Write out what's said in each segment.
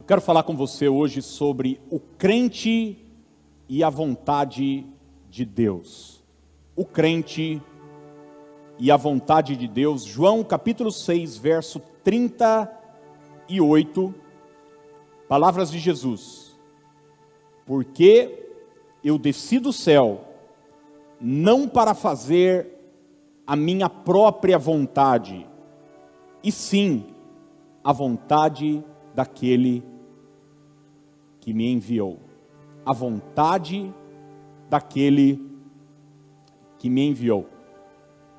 Eu quero falar com você hoje sobre o crente e a vontade de Deus. O crente e a vontade de Deus. João capítulo 6, verso 38, palavras de Jesus. Porque eu desci do céu, não para fazer a minha própria vontade, e sim a vontade daquele que me enviou. A vontade daquele que me enviou.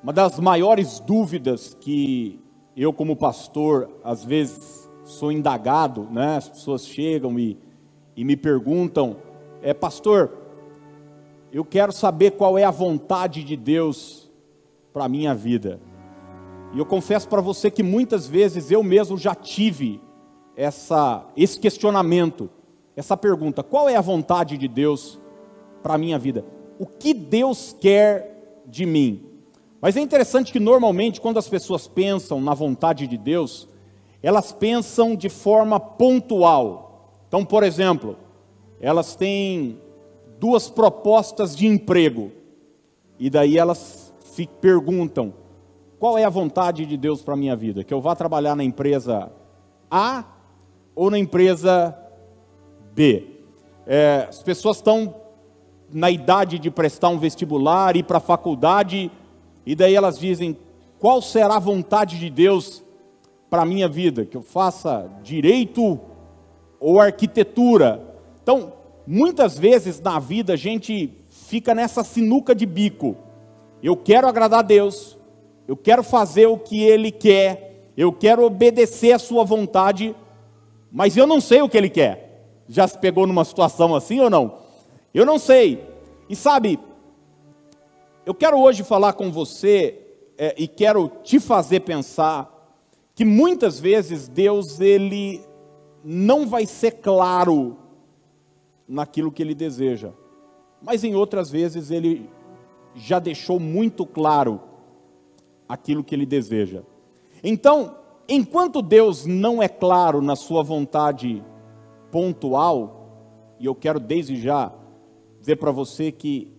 Uma das maiores dúvidas que eu, como pastor, às vezes sou indagado, né? As pessoas chegam e me perguntam, pastor, eu quero saber qual é a vontade de Deus para a minha vida. E eu confesso para você que muitas vezes eu mesmo já tive esse questionamento, essa pergunta: qual é a vontade de Deus para a minha vida? O que Deus quer de mim? Mas é interessante que normalmente quando as pessoas pensam na vontade de Deus, elas pensam de forma pontual. Então, por exemplo, elas têm duas propostas de emprego, e daí elas se perguntam: qual é a vontade de Deus para a minha vida? Que eu vá trabalhar na empresa A ou na empresa B? As pessoas estão na idade de prestar um vestibular, ir para a faculdade, e daí elas dizem: qual será a vontade de Deus para a minha vida? Que eu faça direito ou arquitetura? Então, muitas vezes na vida a gente fica nessa sinuca de bico. Eu quero agradar a Deus, eu quero fazer o que Ele quer, eu quero obedecer a sua vontade, mas eu não sei o que Ele quer. Já se pegou numa situação assim ou não? Eu não sei. E sabe, eu quero hoje falar com você e quero te fazer pensar que muitas vezes Deus, Ele não vai ser claro naquilo que Ele deseja, mas em outras vezes Ele já deixou muito claro aquilo que Ele deseja. Então, enquanto Deus não é claro na sua vontade pontual, e eu quero desde já dizer para você que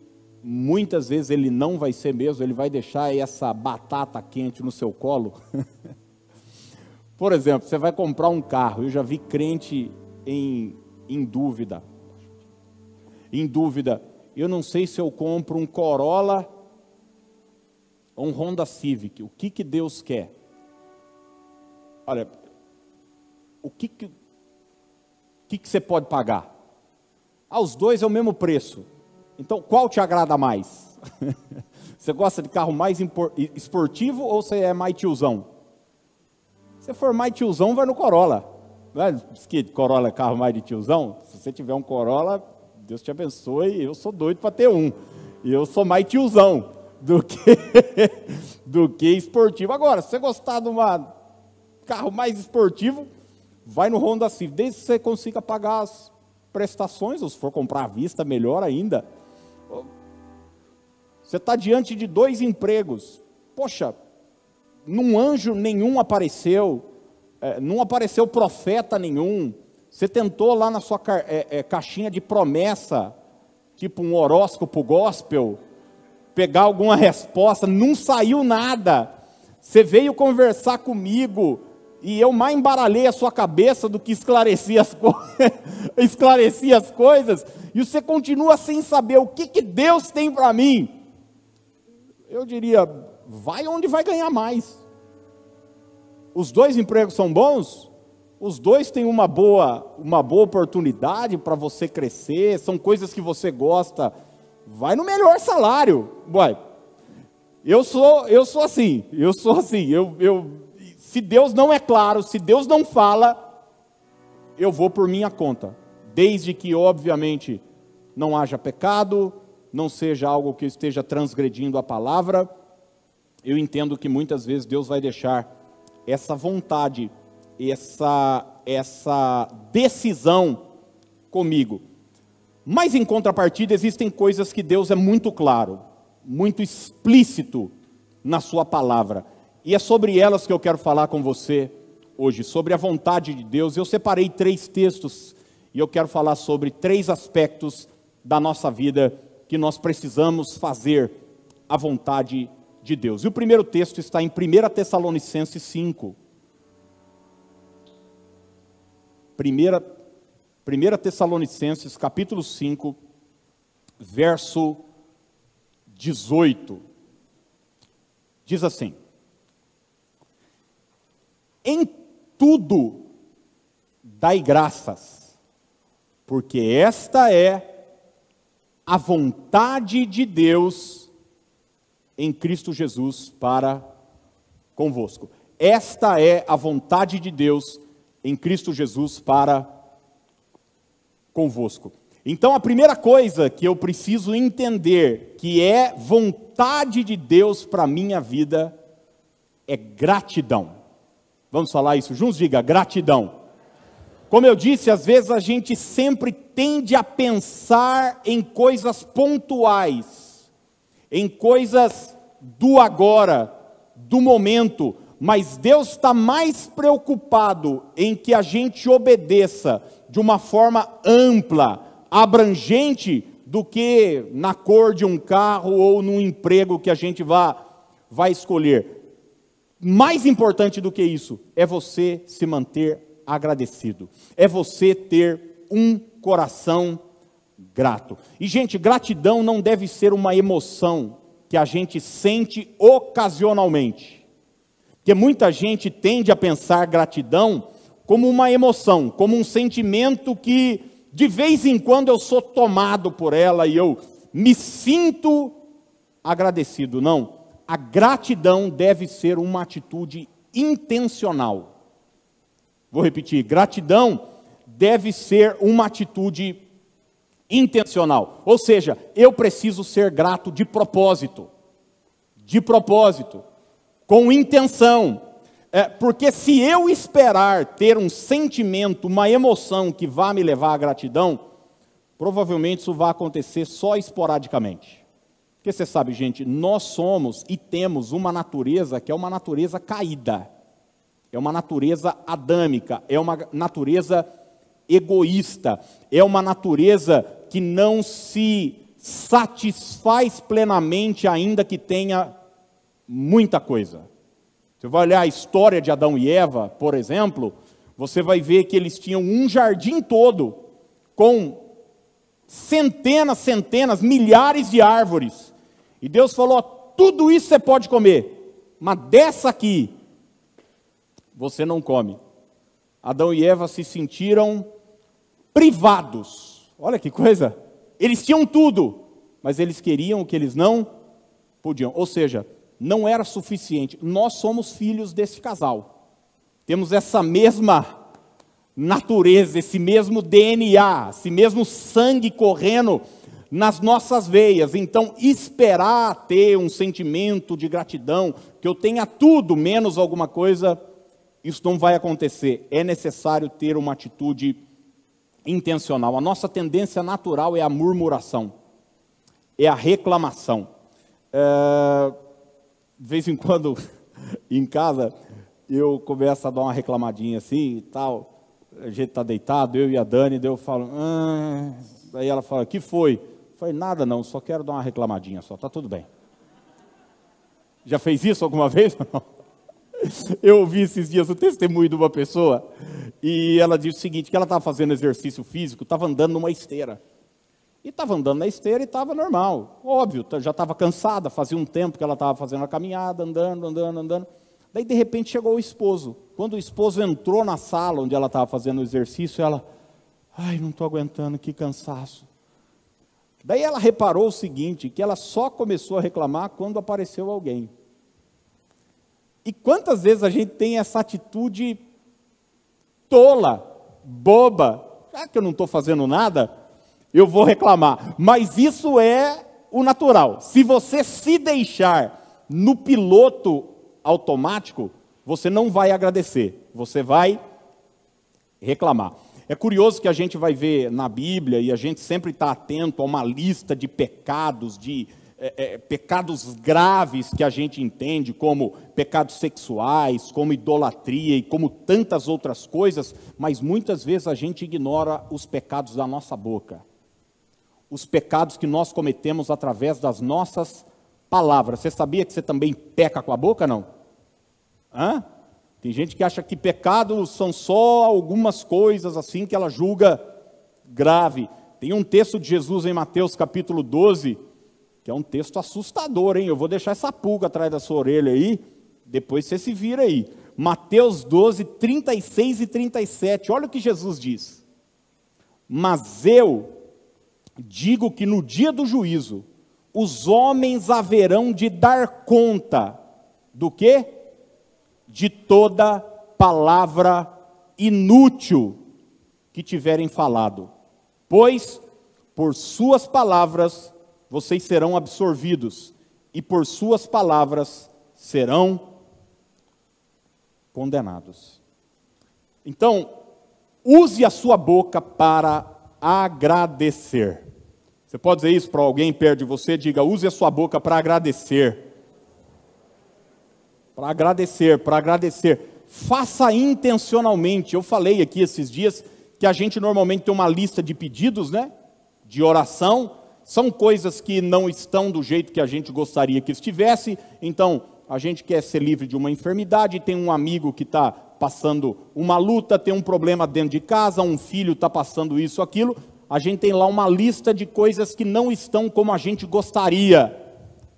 muitas vezes Ele não vai ser mesmo, Ele vai deixar essa batata quente no seu colo. Por exemplo, você vai comprar um carro, eu já vi crente em dúvida, eu não sei se eu compro um Corolla ou um Honda Civic, o que Deus quer? Olha, o que você pode pagar? Os dois é o mesmo preço, então qual te agrada mais? Você gosta de carro mais esportivo ou você é mais tiozão? Se for mais tiozão, vai no Corolla. Não é? Diz que Corolla é carro mais de tiozão? Se você tiver um Corolla, Deus te abençoe, eu sou doido para ter um. E eu sou mais tiozão do que esportivo. Agora, se você gostar de um carro mais esportivo, vai no Honda Civic, desde que você consiga pagar as prestações, ou se for comprar à vista, melhor ainda. Você está diante de dois empregos. Poxa, num anjo nenhum apareceu, não apareceu profeta nenhum. Você tentou lá na sua caixinha de promessa, tipo um horóscopo gospel, pegar alguma resposta, não saiu nada. Você veio conversar comigo e eu mais embaralhei a sua cabeça do que esclareci as coisas, e você continua sem saber o que Deus tem para mim. Eu diria, vai onde vai ganhar mais. Os dois empregos são bons, os dois têm uma boa oportunidade para você crescer, são coisas que você gosta, vai no melhor salário. Ué, eu sou assim, se Deus não é claro, se Deus não fala, eu vou por minha conta, desde que obviamente não haja pecado, não seja algo que esteja transgredindo a palavra. Eu entendo que muitas vezes Deus vai deixar essa vontade, essa decisão comigo. Mas em contrapartida existem coisas que Deus é muito claro, muito explícito na sua palavra. E é sobre elas que eu quero falar com você hoje sobre a vontade de Deus. Eu separei 3 textos e eu quero falar sobre 3 aspectos da nossa vida que nós precisamos fazer a vontade de Deus. E o primeiro texto está em 1 Tessalonicenses 5. 1 Tessalonicenses, capítulo 5, verso 18. Diz assim: em tudo dai graças, porque esta é a vontade de Deus em Cristo Jesus para convosco. Esta é a vontade de Deus em Cristo Jesus para convosco. Então a primeira coisa que eu preciso entender que é vontade de Deus para a minha vida é gratidão. Vamos falar isso juntos? Diga, gratidão. Como eu disse, às vezes a gente sempre tende a pensar em coisas pontuais, em coisas do agora, do momento, mas Deus está mais preocupado em que a gente obedeça de uma forma ampla, abrangente, do que na cor de um carro ou no emprego que a gente vai escolher. Mais importante do que isso, é você se manter agradecido, é você ter um coração grato. E gente, gratidão não deve ser uma emoção que a gente sente ocasionalmente, porque muita gente tende a pensar gratidão como uma emoção, como um sentimento que de vez em quando eu sou tomado por ela e eu me sinto agradecido. Não, a gratidão deve ser uma atitude intencional. Vou repetir, gratidão deve ser uma atitude intencional. Ou seja, eu preciso ser grato de propósito, com intenção. Porque se eu esperar ter um sentimento, uma emoção que vá me levar à gratidão, provavelmente isso vai acontecer só esporadicamente. Porque você sabe, gente, nós somos e temos uma natureza que é uma natureza caída. É uma natureza adâmica, é uma natureza egoísta, é uma natureza que não se satisfaz plenamente, ainda que tenha muita coisa. Você vai olhar a história de Adão e Eva, por exemplo, você vai ver que eles tinham um jardim todo, com centenas, milhares de árvores. E Deus falou: tudo isso você pode comer, mas dessa aqui, você não come. Adão e Eva se sentiram privados. Olha que coisa. Eles tinham tudo, mas eles queriam o que eles não podiam. Ou seja, não era suficiente. Nós somos filhos desse casal. Temos essa mesma natureza, esse mesmo DNA, esse mesmo sangue correndo nas nossas veias. Então, esperar ter um sentimento de gratidão, que eu tenha tudo menos alguma coisa, isso não vai acontecer. É necessário ter uma atitude intencional. A nossa tendência natural é a murmuração, é a reclamação. De vez em quando, em casa, eu começo a dar uma reclamadinha assim e tal. A gente está deitado, eu e a Dani, daí eu falo... Daí ela fala: que foi? Eu falei: nada não, só quero dar uma reclamadinha só, está tudo bem. Já fez isso alguma vez? Eu ouvi esses dias o testemunho de uma pessoa, e ela disse o seguinte, que ela estava fazendo exercício físico, estava andando numa esteira. E estava andando na esteira e estava normal, óbvio, já estava cansada, fazia um tempo que ela estava fazendo a caminhada, andando. Daí, de repente, chegou o esposo. Quando o esposo entrou na sala onde ela estava fazendo o exercício, ela... ai, não estou aguentando, que cansaço. Daí ela reparou o seguinte, que ela só começou a reclamar quando apareceu alguém. E quantas vezes a gente tem essa atitude tola, boba, já que eu não estou fazendo nada, eu vou reclamar. Mas isso é o natural. Se você se deixar no piloto automático, você não vai agradecer, você vai reclamar. É curioso que a gente vai ver na Bíblia, e a gente sempre está atento a uma lista de pecados, de pecados graves que a gente entende, como pecados sexuais, como idolatria e como tantas outras coisas, mas muitas vezes a gente ignora os pecados da nossa boca. Os pecados que nós cometemos através das nossas palavras. Você sabia que você também peca com a boca, não? Hã? Tem gente que acha que pecados são só algumas coisas assim que ela julga grave. Tem um texto de Jesus em Mateus capítulo 12, que é um texto assustador, hein? Eu vou deixar essa pulga atrás da sua orelha aí, depois você se vira aí. Mateus 12, 36 e 37, olha o que Jesus diz. Mas eu digo que no dia do juízo, os homens haverão de dar conta do quê? De toda palavra inútil que tiverem falado. Pois, por suas palavras, vocês serão absorvidos, e por suas palavras serão condenados. Então, use a sua boca para agradecer. Você pode dizer isso para alguém perto de você? Diga, use a sua boca para agradecer. Para agradecer, para agradecer. Faça intencionalmente. Eu falei aqui esses dias que a gente normalmente tem uma lista de pedidos, né? De oração. São coisas que não estão do jeito que a gente gostaria que estivesse. Então, a gente quer ser livre de uma enfermidade, tem um amigo que está passando uma luta, tem um problema dentro de casa, um filho está passando isso, aquilo. A gente tem lá uma lista de coisas que não estão como a gente gostaria.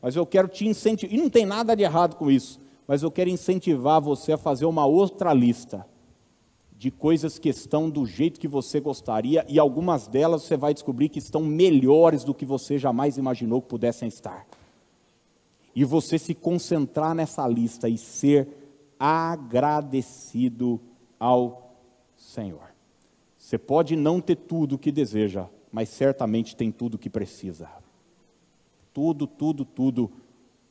Mas eu quero te incentivar, e não tem nada de errado com isso, mas eu quero incentivar você a fazer uma outra lista de coisas que estão do jeito que você gostaria, e algumas delas você vai descobrir que estão melhores do que você jamais imaginou que pudessem estar. E você se concentrar nessa lista e ser agradecido ao Senhor. Você pode não ter tudo o que deseja, mas certamente tem tudo o que precisa. Tudo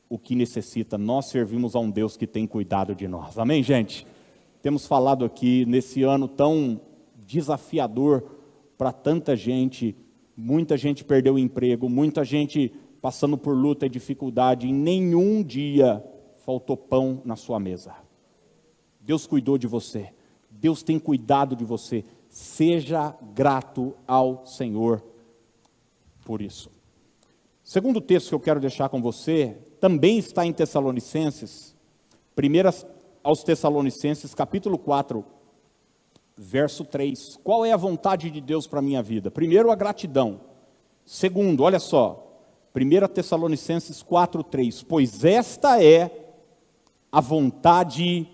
o que necessita. Nós servimos a um Deus que tem cuidado de nós. Amém, gente? Temos falado aqui nesse ano tão desafiador para tanta gente. Muita gente perdeu o emprego, muita gente passando por luta e dificuldade. Em nenhum dia faltou pão na sua mesa. Deus cuidou de você. Deus tem cuidado de você. Seja grato ao Senhor por isso. Segundo texto que eu quero deixar com você, também está em Tessalonicenses, 1 aos Tessalonicenses, capítulo 4, verso 3. Qual é a vontade de Deus para a minha vida? Primeiro, a gratidão. Segundo, olha só, 1 Tessalonicenses 4, 3. Pois esta é a vontade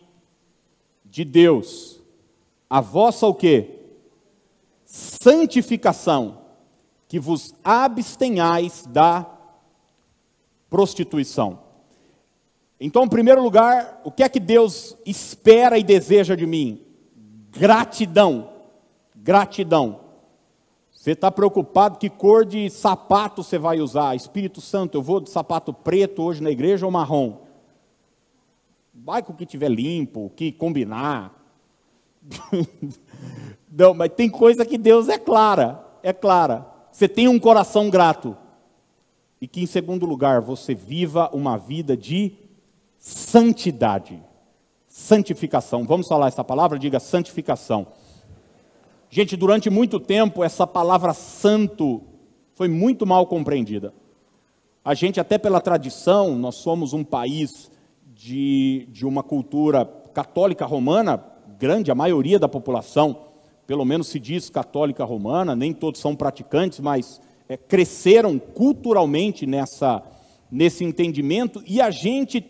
de Deus. A vossa o quê? Santificação, que vos abstenhais da prostituição. Então, em primeiro lugar, o que é que Deus espera e deseja de mim? Gratidão. Gratidão. Você está preocupado que cor de sapato você vai usar? Espírito Santo, eu vou de sapato preto hoje na igreja ou marrom? Vai com o que tiver limpo, o que combinar. Não, mas tem coisa que Deus é clara. Você tem um coração grato. E que, em segundo lugar, você viva uma vida de santidade. Santificação. Vamos falar essa palavra? Diga santificação. Gente, durante muito tempo, essa palavra santo foi muito mal compreendida. A gente, até pela tradição, nós somos um país de uma cultura católica romana, grande, a maioria da população, pelo menos se diz católica romana, nem todos são praticantes, mas cresceram culturalmente nesse entendimento, e a gente,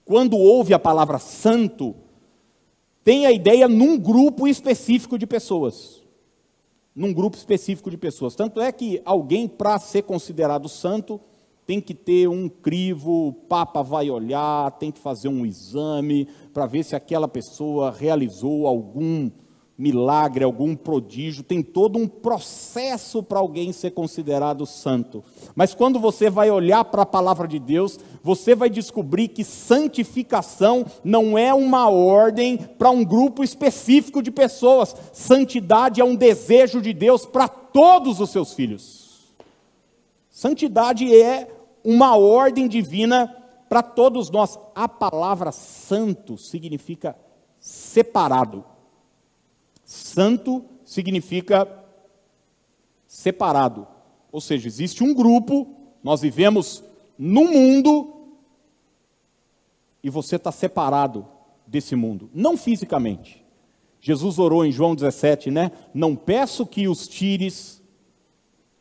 quando ouve a palavra santo, tem a ideia num grupo específico de pessoas. Tanto é que alguém, para ser considerado santo, tem que ter um crivo, o Papa vai olhar, tem que fazer um exame, para ver se aquela pessoa realizou algum milagre, algum prodígio, tem todo um processo para alguém ser considerado santo. Mas quando você vai olhar para a palavra de Deus, você vai descobrir que santificação não é uma ordem para um grupo específico de pessoas. Santidade é um desejo de Deus para todos os seus filhos. Santidade é uma ordem divina para todos nós. A palavra santo significa separado. Santo significa separado. Ou seja, existe um grupo, nós vivemos no mundo, e você está separado desse mundo. Não fisicamente. Jesus orou em João 17, né? Não peço que os tires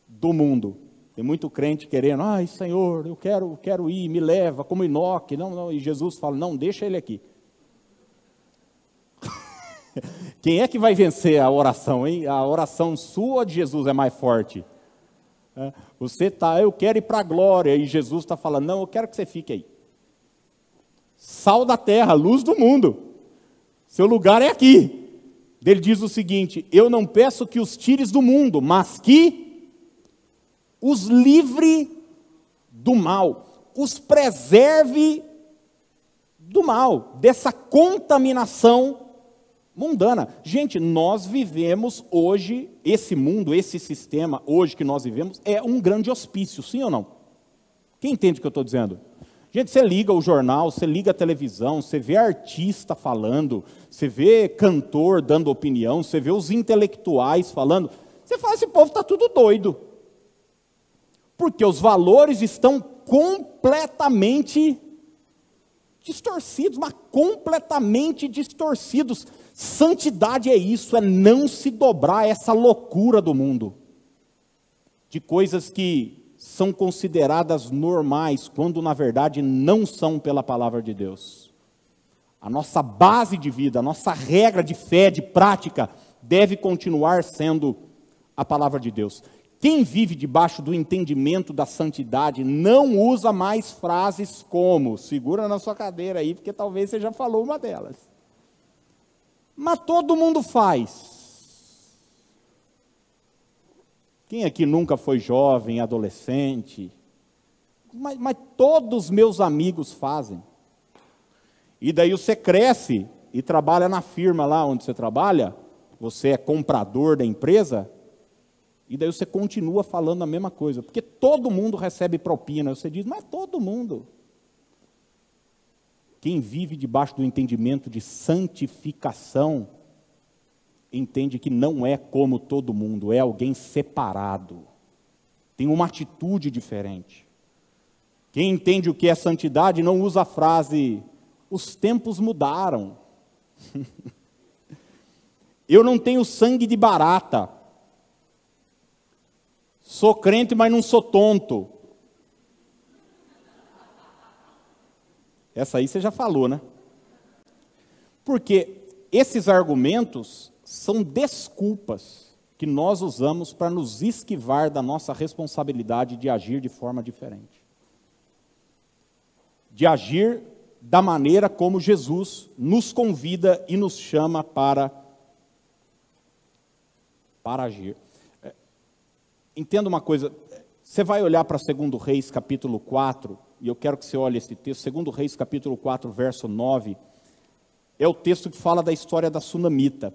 do mundo. Tem muito crente querendo, ai Senhor, eu quero ir, me leva, como Enoque. Não, e Jesus fala, não, deixa ele aqui. Quem é que vai vencer a oração, hein? A oração sua de Jesus é mais forte. Você está, eu quero ir para a glória, e Jesus está falando, não, eu quero que você fique aí. Sal da terra, luz do mundo. Seu lugar é aqui. Ele diz o seguinte, eu não peço que os tires do mundo, mas que os livre do mal, os preserve do mal, dessa contaminação mundana. Gente, nós vivemos hoje, esse mundo, esse sistema hoje que nós vivemos, é um grande hospício, sim ou não? Quem entende o que eu estou dizendo? Gente, você liga o jornal, você liga a televisão, você vê artista falando, você vê cantor dando opinião, você vê os intelectuais falando, você fala, esse povo está tudo doido. Porque os valores estão completamente distorcidos, mas completamente distorcidos. Santidade é isso, é não se dobrar a essa loucura do mundo, de coisas que são consideradas normais, quando na verdade não são pela palavra de Deus. A nossa base de vida, a nossa regra de fé, de prática, deve continuar sendo a palavra de Deus. Quem vive debaixo do entendimento da santidade não usa mais frases como, segura na sua cadeira aí, porque talvez você já falou uma delas. Mas todo mundo faz. Quem aqui nunca foi jovem, adolescente? Mas todos os meus amigos fazem. E daí você cresce e trabalha na firma lá onde você trabalha, você é comprador da empresa, e daí você continua falando a mesma coisa, porque todo mundo recebe propina. Você diz, mas todo mundo. Quem vive debaixo do entendimento de santificação, entende que não é como todo mundo, é alguém separado, tem uma atitude diferente. Quem entende o que é santidade não usa a frase, os tempos mudaram. Eu não tenho sangue de barata, sou crente, mas não sou tonto. Essa aí você já falou, né? Porque esses argumentos são desculpas que nós usamos para nos esquivar da nossa responsabilidade de agir de forma diferente. De agir da maneira como Jesus nos convida e nos chama para agir. Entenda uma coisa, você vai olhar para 2 Reis capítulo 4, e eu quero que você olhe esse texto, 2 Reis capítulo 4, verso 9, é o texto que fala da história da sunamita.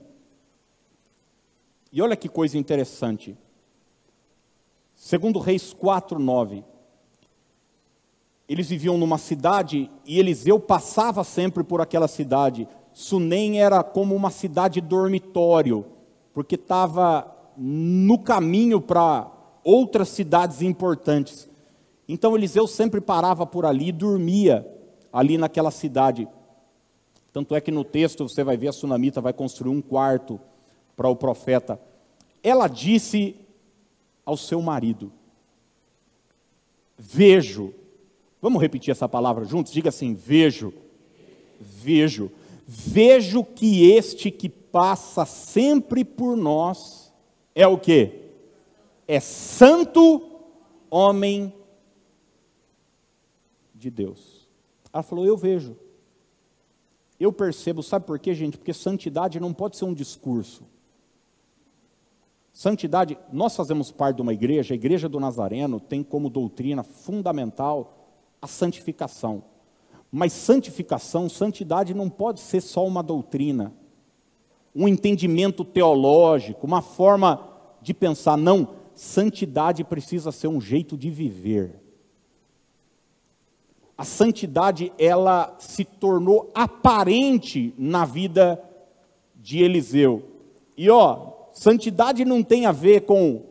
E olha que coisa interessante. 2 Reis 4, 9. Eles viviam numa cidade e Eliseu passava sempre por aquela cidade. Sunem era como uma cidade dormitório, porque estava no caminho para outras cidades importantes. Então Eliseu sempre parava por ali e dormia ali naquela cidade. Tanto é que no texto você vai ver a sunamita vai construir um quarto para o profeta. Ela disse ao seu marido, vejo, vamos repetir essa palavra juntos? Diga assim, vejo que este que passa sempre por nós é o quê? É santo homem de Deus. Ela falou, eu vejo. Eu percebo, sabe por quê, gente? Porque santidade não pode ser um discurso. Santidade, nós fazemos parte de uma igreja, a Igreja do Nazareno tem como doutrina fundamental a santificação. Mas santificação, santidade não pode ser só uma doutrina, um entendimento teológico, uma forma de pensar. Não, santidade precisa ser um jeito de viver. a santidade, ela se tornou aparente na vida de Eliseu. E santidade não tem a ver com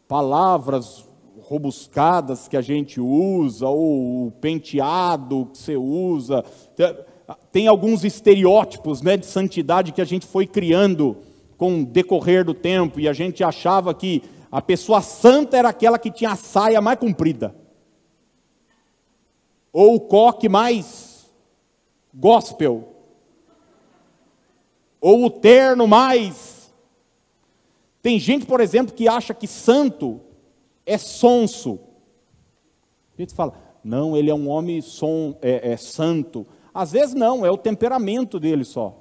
palavras robuscadas que a gente usa, ou o penteado que você usa. Tem alguns estereótipos, né, de santidade que a gente foi criando com o decorrer do tempo, e a gente achava que a pessoa santa era aquela que tinha a saia mais comprida, ou o coque mais gospel, ou o terno mais... Tem gente, por exemplo, que acha que santo é sonso. A gente fala, não, ele é um homem santo. Às vezes não, é o temperamento dele só.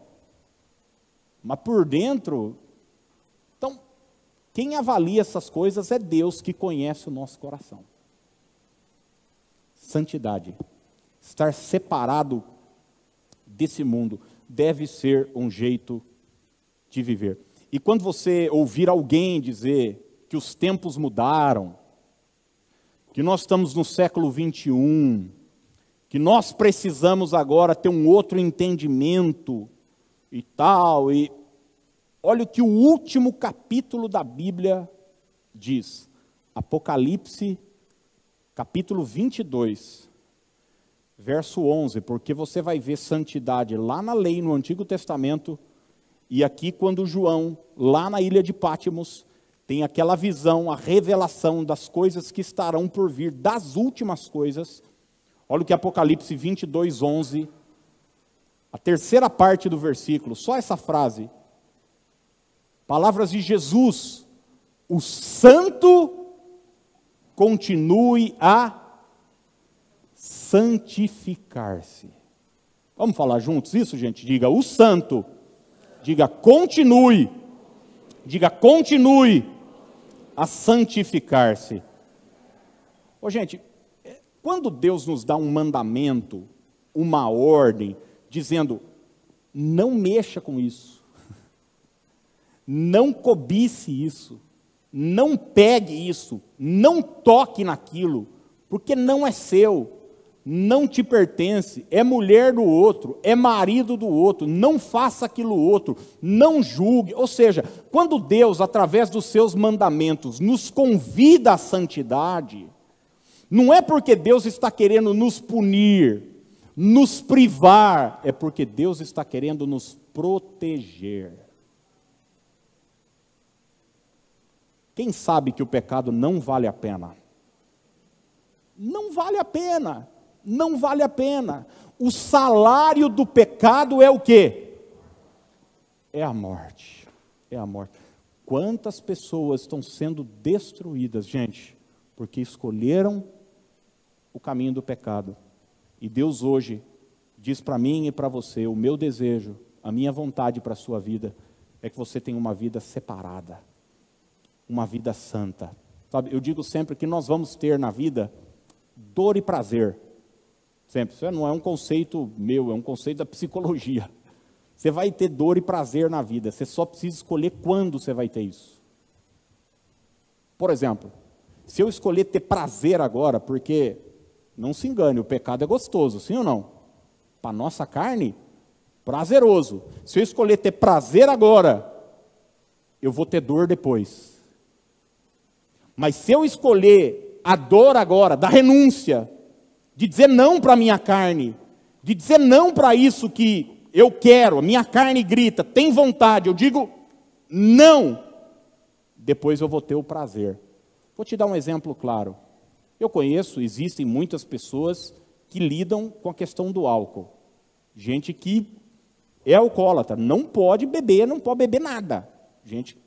Mas por dentro... Então, quem avalia essas coisas é Deus, que conhece o nosso coração. Santidade, estar separado desse mundo, deve ser um jeito de viver. E quando você ouvir alguém dizer que os tempos mudaram, que nós estamos no século 21, que nós precisamos agora ter um outro entendimento e tal, e olha o que o último capítulo da Bíblia diz, Apocalipse, capítulo 22, verso 11, porque você vai ver santidade lá na lei, no Antigo Testamento, e aqui quando João, lá na ilha de Pátimos, tem aquela visão, a revelação das coisas que estarão por vir, das últimas coisas. Olha o que Apocalipse 22, 11, a terceira parte do versículo, só essa frase. Palavras de Jesus, o santo continue a santificar-se. Vamos falar juntos isso, gente? Diga, o santo. Diga, continue. Diga, continue a santificar-se. Ô, gente, quando Deus nos dá um mandamento, uma ordem, dizendo, não mexa com isso, não cobice isso, não pegue isso, não toque naquilo, porque não é seu, não te pertence, é mulher do outro, é marido do outro, não faça aquilo outro, não julgue. Ou seja, quando Deus, através dos seus mandamentos, nos convida à santidade, não é porque Deus está querendo nos punir, nos privar, é porque Deus está querendo nos proteger. Quem sabe que o pecado não vale a pena? Não vale a pena. Não vale a pena. O salário do pecado é o quê? É a morte. É a morte. Quantas pessoas estão sendo destruídas, gente, porque escolheram o caminho do pecado. E Deus hoje diz para mim e para você, o meu desejo, a minha vontade para a sua vida, é que você tenha uma vida separada, uma vida santa. Sabe, eu digo sempre que nós vamos ter na vida dor e prazer. Sempre. Isso não é um conceito meu, é um conceito da psicologia. Você vai ter dor e prazer na vida, você só precisa escolher quando você vai ter isso. Por exemplo, se eu escolher ter prazer agora, porque, não se engane, o pecado é gostoso, sim ou não? Para a nossa carne, prazeroso. Se eu escolher ter prazer agora, eu vou ter dor depois. Mas se eu escolher a dor agora, da renúncia, de dizer não para a minha carne, de dizer não para isso que eu quero, a minha carne grita, tem vontade, eu digo não, depois eu vou ter o prazer. Vou te dar um exemplo claro. Eu conheço, existem muitas pessoas que lidam com a questão do álcool. Gente que é alcoólatra, não pode beber nada. Gente,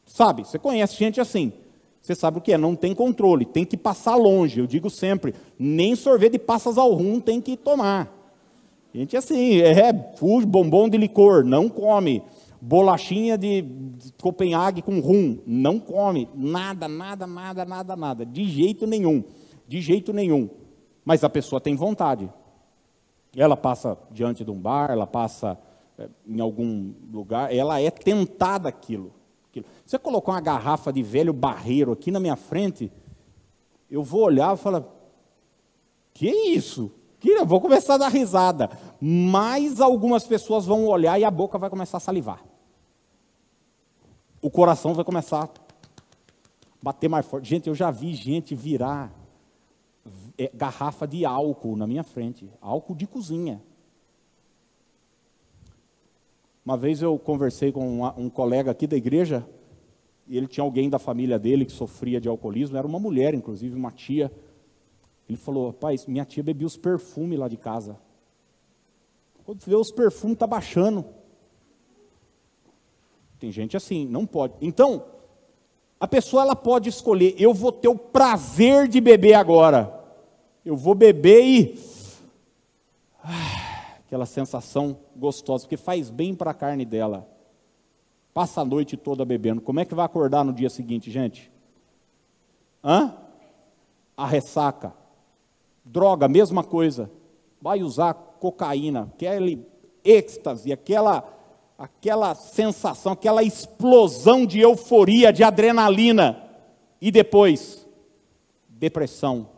sabe, você conhece gente assim. Você sabe o que é, não tem controle, tem que passar longe. Eu digo sempre, nem sorvete de passas ao rum tem que tomar. Gente assim, fuge, bombom de licor, não come. Bolachinha de Copenhague com rum, não come. Nada. De jeito nenhum. Mas a pessoa tem vontade. Ela passa diante de um bar, ela passa em algum lugar, ela é tentada aquilo. Se você colocar uma garrafa de velho barreiro aqui na minha frente, eu vou olhar e falar, que é isso? Eu vou começar a dar risada. Mas algumas pessoas vão olhar e a boca vai começar a salivar. O coração vai começar a bater mais forte. Gente, eu já vi gente virar garrafa de álcool na minha frente. Álcool de cozinha. Uma vez eu conversei com um colega aqui da igreja, e ele tinha alguém da família dele que sofria de alcoolismo, era uma mulher, inclusive, uma tia. Ele falou, rapaz, minha tia bebia os perfumes lá de casa. Quando vê os perfumes, está baixando. Tem gente assim, não pode. Então, a pessoa ela pode escolher, eu vou ter o prazer de beber agora. Eu vou beber e... aquela sensação gostosa, porque faz bem para a carne dela. Passa a noite toda bebendo. Como é que vai acordar no dia seguinte, gente? A ressaca. Droga, mesma coisa. Vai usar cocaína, aquele êxtase, aquela sensação, aquela explosão de euforia, de adrenalina. E depois, depressão,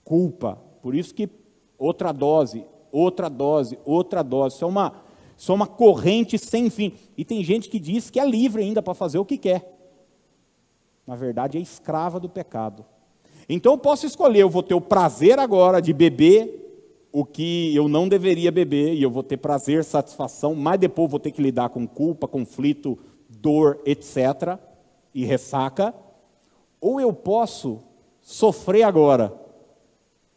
culpa. Por isso que outra dose, outra dose, outra dose. Isso é uma corrente sem fim. E tem gente que diz que é livre ainda para fazer o que quer. Na verdade, é escrava do pecado. Então eu posso escolher, eu vou ter o prazer agora de beber o que eu não deveria beber, e eu vou ter prazer, satisfação, mas depois vou ter que lidar com culpa, conflito, dor, etc., e ressaca. Ou eu posso sofrer agora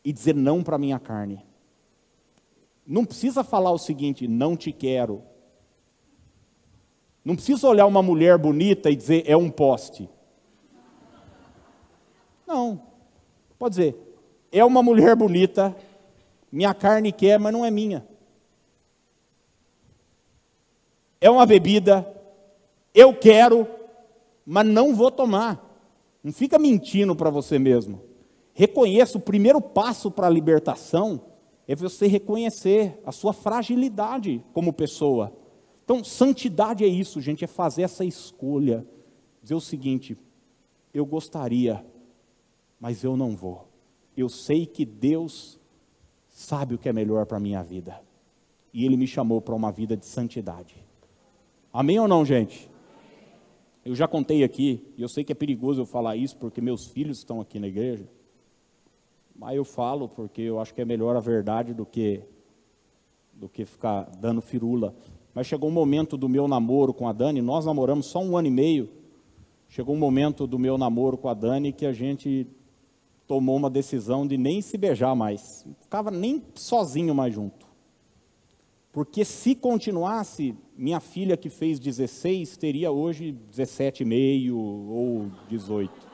e dizer não para a minha carne. Não precisa falar o seguinte, não te quero. Não precisa olhar uma mulher bonita e dizer, é um poste. Não. Pode dizer, é uma mulher bonita, minha carne quer, mas não é minha. É uma bebida, eu quero, mas não vou tomar. Não fica mentindo para você mesmo. Reconheça, o primeiro passo para a libertação é você reconhecer a sua fragilidade como pessoa. Então, santidade é isso, gente, é fazer essa escolha. Dizer o seguinte, eu gostaria, mas eu não vou. Eu sei que Deus sabe o que é melhor para a minha vida. E Ele me chamou para uma vida de santidade. Amém ou não, gente? Eu já contei aqui, e eu sei que é perigoso eu falar isso, porque meus filhos estão aqui na igreja. Mas eu falo porque eu acho que é melhor a verdade do que ficar dando firula. Mas chegou um momento do meu namoro com a Dani, nós namoramos só 1 ano e meio. Chegou um momento do meu namoro com a Dani que a gente tomou uma decisão de nem se beijar mais. Não ficava nem sozinho mais junto. Porque se continuasse, minha filha que fez 16, teria hoje 17,5 ou 18.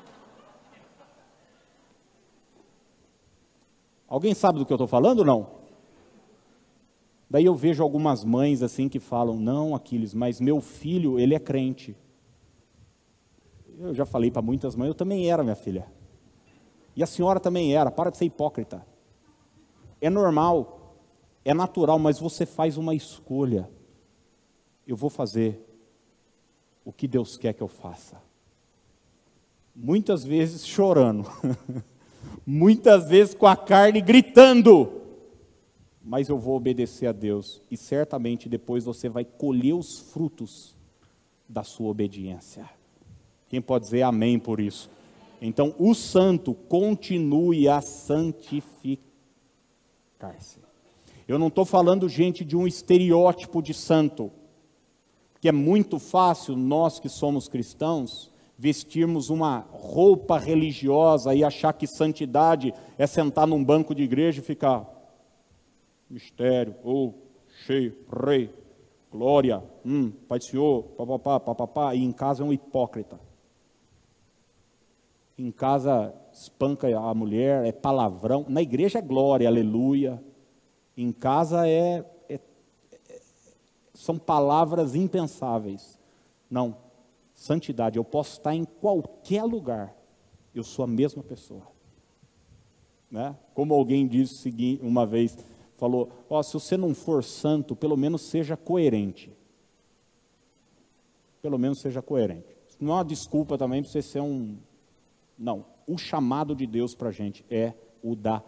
Alguém sabe do que eu estou falando ou não? Daí eu vejo algumas mães assim que falam, não, Aquiles, mas meu filho, ele é crente. Eu já falei para muitas mães, eu também era, minha filha. E a senhora também era, para de ser hipócrita. É normal, é natural, mas você faz uma escolha. Eu vou fazer o que Deus quer que eu faça. Muitas vezes chorando. Muitas vezes com a carne gritando. Mas eu vou obedecer a Deus. E certamente depois você vai colher os frutos da sua obediência. Quem pode dizer amém por isso? Então, o santo continue a santificar-se. Eu não estou falando, gente, de um estereótipo de santo. Porque é muito fácil nós que somos cristãos vestirmos uma roupa religiosa e achar que santidade é sentar num banco de igreja e ficar mistério, cheio, rei, glória, Pai do Senhor, papapá, papapá, e em casa é um hipócrita. Em casa espanca a mulher, é palavrão, na igreja é glória, aleluia, em casa são palavras impensáveis. Não, santidade, eu posso estar em qualquer lugar, eu sou a mesma pessoa. Né? Como alguém disse uma vez, falou, se você não for santo, pelo menos seja coerente. Pelo menos seja coerente. Não é uma desculpa também para você ser Não, o chamado de Deus para a gente é o da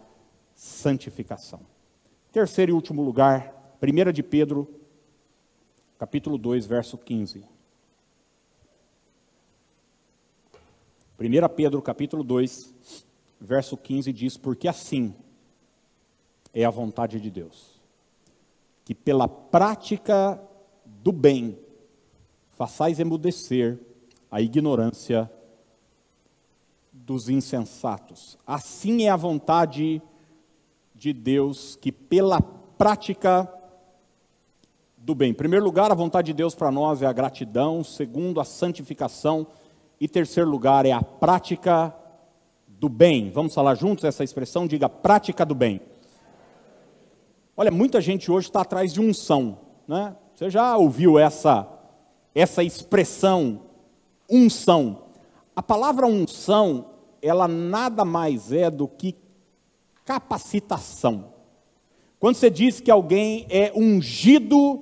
santificação. Terceiro e último lugar, 1 de Pedro, capítulo 2, verso 15. 1 Pedro, capítulo 2, verso 15 diz: porque assim é a vontade de Deus, que pela prática do bem façais emudecer a ignorância dos insensatos. Assim é a vontade de Deus, que pela prática do bem. Em primeiro lugar, a vontade de Deus para nós é a gratidão. Segundo, a santificação. E terceiro lugar é a prática do bem. Vamos falar juntos essa expressão? Diga: prática do bem. Olha, muita gente hoje está atrás de unção, né? Você já ouviu essa expressão, unção? A palavra unção, ela nada mais é do que capacitação. Quando você diz que alguém é ungido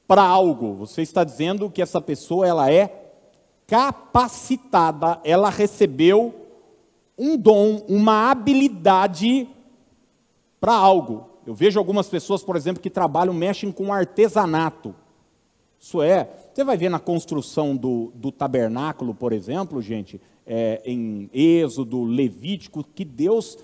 para algo, você está dizendo que essa pessoa ela é capacitada, ela recebeu um dom, uma habilidade para algo. Eu vejo algumas pessoas, por exemplo, que trabalham, mexem com artesanato. Isso é, você vai ver na construção do tabernáculo, por exemplo, gente, em Êxodo, Levítico, que Deus,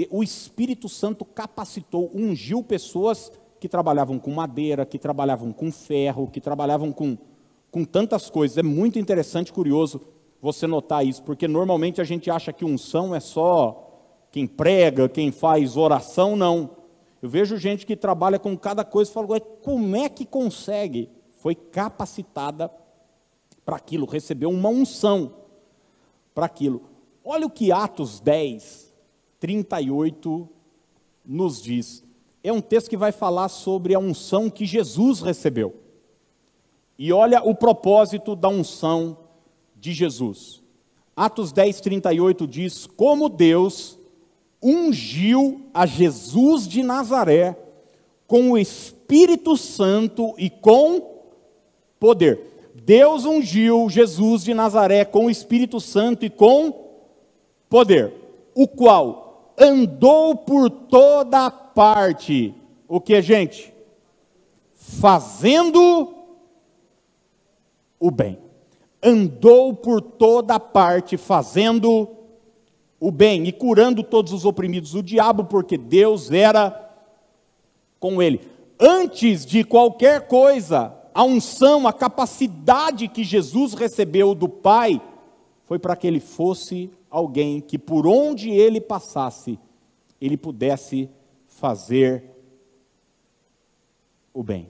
o Espírito Santo capacitou, ungiu pessoas que trabalhavam com madeira, que trabalhavam com ferro, que trabalhavam com tantas coisas. É muito interessante, curioso você notar isso, porque normalmente a gente acha que unção é só quem prega, quem faz oração. Não. Eu vejo gente que trabalha com cada coisa e falo: como é que consegue? Foi capacitada para aquilo, recebeu uma unção para aquilo. Olha o que Atos 10, 38 nos diz. É um texto que vai falar sobre a unção que Jesus recebeu. E olha o propósito da unção de Jesus. Atos 10, 38 diz: como Deus ungiu a Jesus de Nazaré com o Espírito Santo e com poder. Deus ungiu Jesus de Nazaré com o Espírito Santo e com poder, o qual andou por toda parte. O que, gente? Fazendo o bem. Andou por toda parte fazendo o bem e curando todos os oprimidos do diabo, porque Deus era com ele. Antes de qualquer coisa, a unção, a capacidade que Jesus recebeu do Pai, foi para que ele fosse alguém que por onde ele passasse, ele pudesse fazer o bem.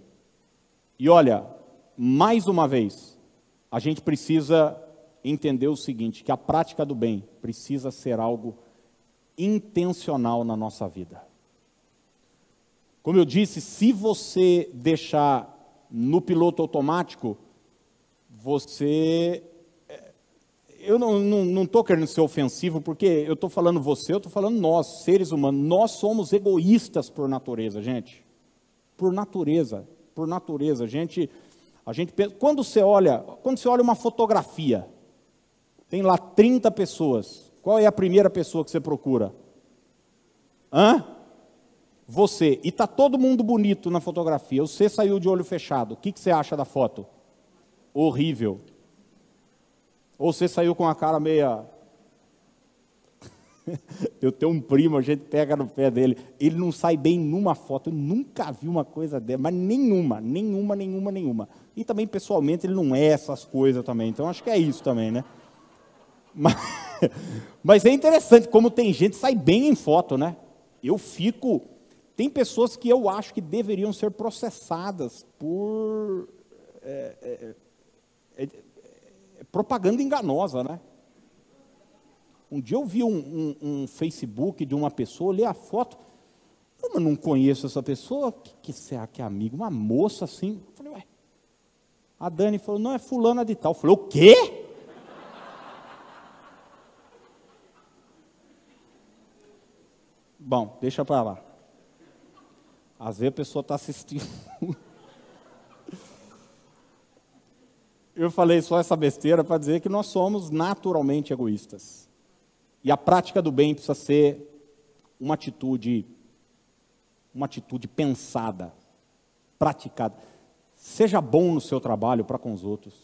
E olha, mais uma vez, a gente precisa entender o seguinte, que a prática do bem precisa ser algo intencional na nossa vida. Como eu disse, se você deixar no piloto automático, você... Eu não estou querendo ser ofensivo, porque eu estou falando você, eu estou falando nós, seres humanos. Nós somos egoístas por natureza, gente. Por natureza, a gente quando você olha uma fotografia, tem lá 30 pessoas, qual é a primeira pessoa que você procura? Você. E está todo mundo bonito na fotografia, você saiu de olho fechado, o que você acha da foto? Horrível. Ou você saiu com a cara meia... Eu tenho um primo, a gente pega no pé dele, ele não sai bem numa foto, eu nunca vi uma coisa dela, mas nenhuma. E também, pessoalmente, ele não é essas coisas também, então acho que é isso também, né? Mas é interessante como tem gente que sai bem em foto, né? Tem pessoas que eu acho que deveriam ser processadas por propaganda enganosa, né? Um dia eu vi um Facebook de uma pessoa, olhei a foto, eu não conheço essa pessoa, que será que é amigo? Uma moça assim, eu falei, ué. A Dani falou, não, é fulana de tal. Eu falei, o quê? Bom, deixa para lá. Às vezes a pessoa está assistindo. Eu falei só essa besteira para dizer que nós somos naturalmente egoístas. E a prática do bem precisa ser uma atitude pensada, praticada. Seja bom no seu trabalho para com os outros.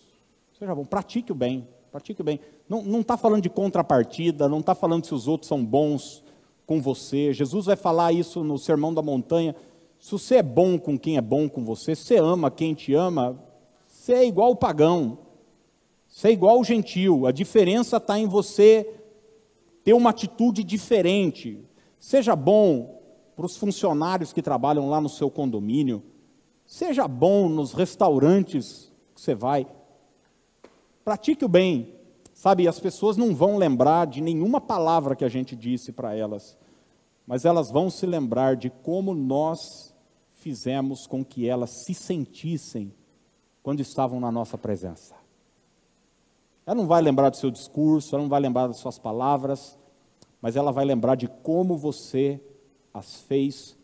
Seja bom, pratique o bem. Pratique o bem. Não está falando de contrapartida, não está falando se os outros são bons com você. Jesus vai falar isso no Sermão da Montanha. Se você é bom com quem é bom com você, se você ama quem te ama, você é igual o pagão, você é igual o gentil. A diferença está em você ter uma atitude diferente. Seja bom para os funcionários que trabalham lá no seu condomínio, seja bom nos restaurantes que você vai. Pratique o bem. Sabe, as pessoas não vão lembrar de nenhuma palavra que a gente disse para elas, mas elas vão se lembrar de como nós fizemos com que elas se sentissem quando estavam na nossa presença. Ela não vai lembrar do seu discurso, ela não vai lembrar das suas palavras, mas ela vai lembrar de como você as fez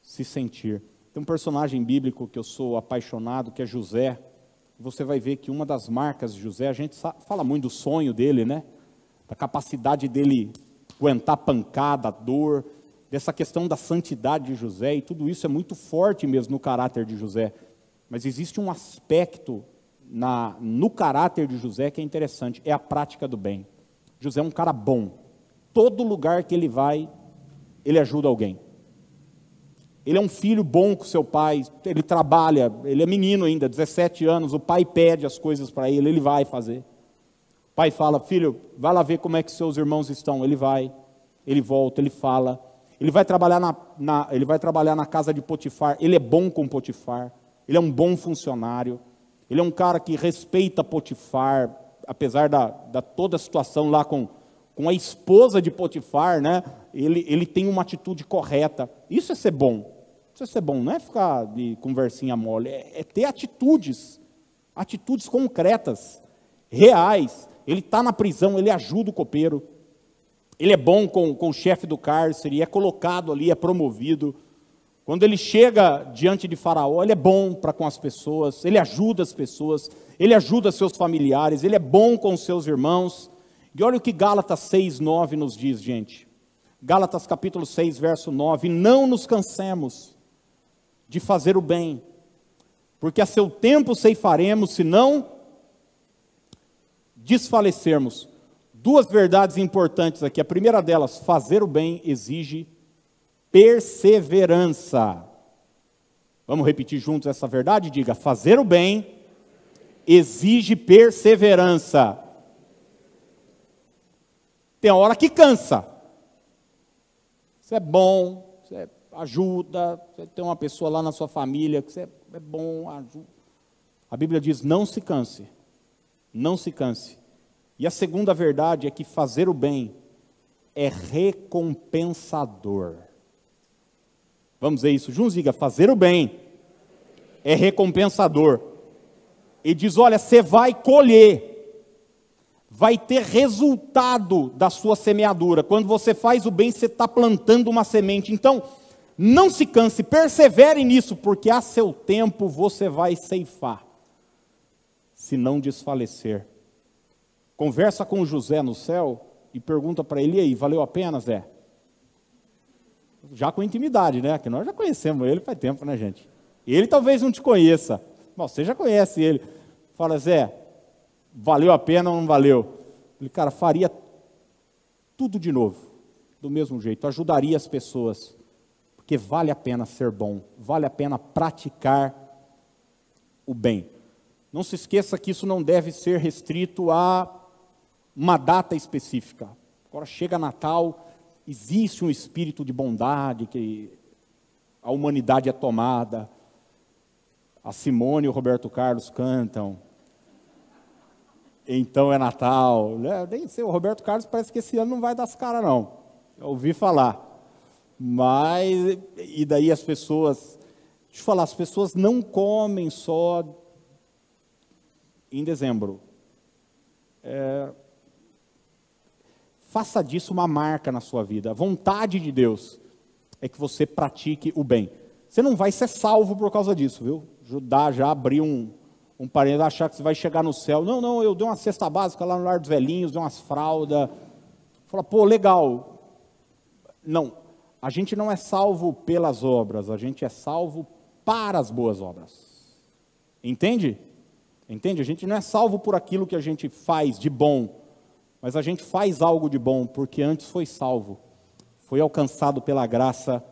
se sentir. Tem um personagem bíblico que eu sou apaixonado, que é José. Você vai ver que uma das marcas de José, a gente fala muito do sonho dele, né? Da capacidade dele aguentar pancada, dor, dessa questão da santidade de José, e tudo isso é muito forte mesmo no caráter de José. Mas existe um aspecto no caráter de José que é interessante, é a prática do bem. José é um cara bom. Todo lugar que ele vai, ele ajuda alguém. Ele é um filho bom com seu pai, ele trabalha, ele é menino ainda, 17 anos, o pai pede as coisas para ele vai fazer. O pai fala, filho, vai lá ver como é que seus irmãos estão. Ele vai, ele volta, ele fala. Ele vai trabalhar ele vai trabalhar na casa de Potifar, ele é bom com Potifar, ele é um bom funcionário, ele é um cara que respeita Potifar, apesar da toda a situação lá com a esposa de Potifar, né? Ele tem uma atitude correta. Isso é ser bom. Isso é ser bom, não é ficar de conversinha mole, é ter atitudes concretas, reais. Ele está na prisão, ele ajuda o copeiro, ele é bom com o chefe do cárcere, é colocado ali, é promovido. Quando ele chega diante de Faraó, ele é bom para com as pessoas, ele ajuda as pessoas, ele ajuda seus familiares, ele é bom com os seus irmãos. E olha o que Gálatas 6:9 nos diz, gente. Gálatas capítulo 6, verso 9, não nos cansemos de fazer o bem, porque a seu tempo ceifaremos, se não desfalecermos. Duas verdades importantes aqui. A primeira delas, fazer o bem exige perseverança. Vamos repetir juntos essa verdade? Diga, fazer o bem exige perseverança. Tem hora que cansa. Isso é bom, você ajuda, você tem uma pessoa lá na sua família que você é bom, ajuda. A Bíblia diz, não se canse, não se canse. E a segunda verdade é que fazer o bem é recompensador. Vamos ver isso juntos, diga, fazer o bem é recompensador. E diz, olha, você vai colher, vai ter resultado da sua semeadura. Quando você faz o bem, você está plantando uma semente. Então, não se canse, persevere nisso, porque a seu tempo você vai ceifar, se não desfalecer. Conversa com José no céu e pergunta para ele, e aí, valeu a pena, Zé? Já com intimidade, né? Que nós já conhecemos ele faz tempo, né, gente? Ele talvez não te conheça, mas você já conhece ele. Fala, Zé, valeu a pena ou não valeu? Ele, cara, faria tudo de novo, do mesmo jeito, ajudaria as pessoas, porque vale a pena ser bom, vale a pena praticar o bem. Não se esqueça que isso não deve ser restrito a uma data específica. Agora chega Natal, existe um espírito de bondade, que a humanidade é tomada. A Simone e o Roberto Carlos cantam. Então é Natal. Nem sei, o Roberto Carlos parece que esse ano não vai dar as caras, não. Eu ouvi falar. Mas, e daí as pessoas, deixa eu falar, as pessoas não comem só em dezembro. Faça disso uma marca na sua vida. A vontade de Deus é que você pratique o bem. Você não vai ser salvo por causa disso, viu? Judá já abriu um parênteses, achar que você vai chegar no céu. Não, eu dei uma cesta básica lá no Lar dos Velhinhos, dei umas fraldas. Fala, pô, legal. Não, a gente não é salvo pelas obras, a gente é salvo para as boas obras. Entende? Entende? A gente não é salvo por aquilo que a gente faz de bom, mas a gente faz algo de bom porque antes foi salvo, foi alcançado pela graça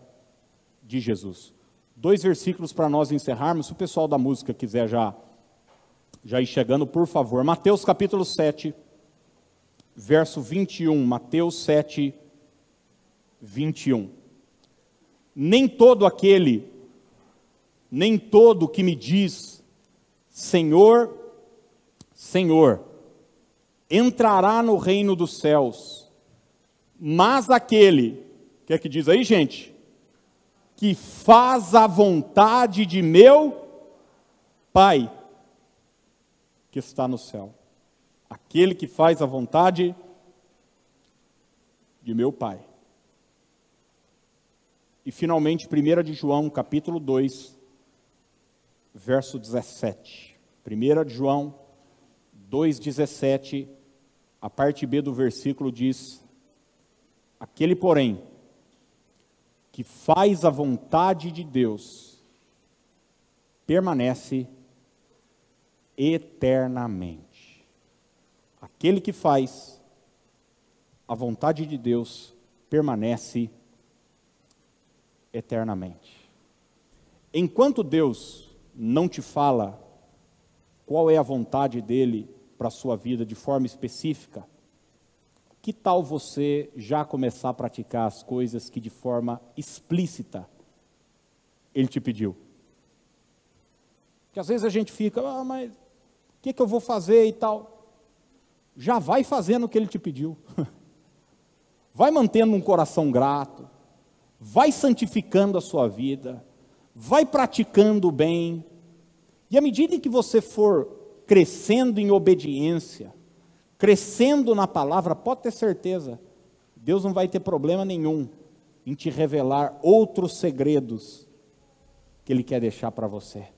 de Jesus. 2 versículos para nós encerrarmos. Se o pessoal da música quiser já ir chegando, por favor. Mateus capítulo 7, verso 21. Mateus 7, 21. Nem todo que me diz, Senhor, Senhor, entrará no reino dos céus, mas aquele, o que é que diz aí, gente? Que faz a vontade de meu Pai, que está no céu. Aquele que faz a vontade de meu Pai. E finalmente, 1 de João, capítulo 2, verso 17. 1 de João 2,17, a parte B do versículo diz: aquele, porém, que faz a vontade de Deus, permanece eternamente. Aquele que faz a vontade de Deus, permanece eternamente. Enquanto Deus não te fala qual é a vontade dele para a sua vida de forma específica, que tal você já começar a praticar as coisas que de forma explícita ele te pediu? Porque às vezes a gente fica, mas o que eu vou fazer e tal? Já vai fazendo o que ele te pediu. Vai mantendo um coração grato, vai santificando a sua vida, vai praticando o bem, e à medida em que você for crescendo em obediência, crescendo na palavra, pode ter certeza, Deus não vai ter problema nenhum em te revelar outros segredos que Ele quer deixar para você.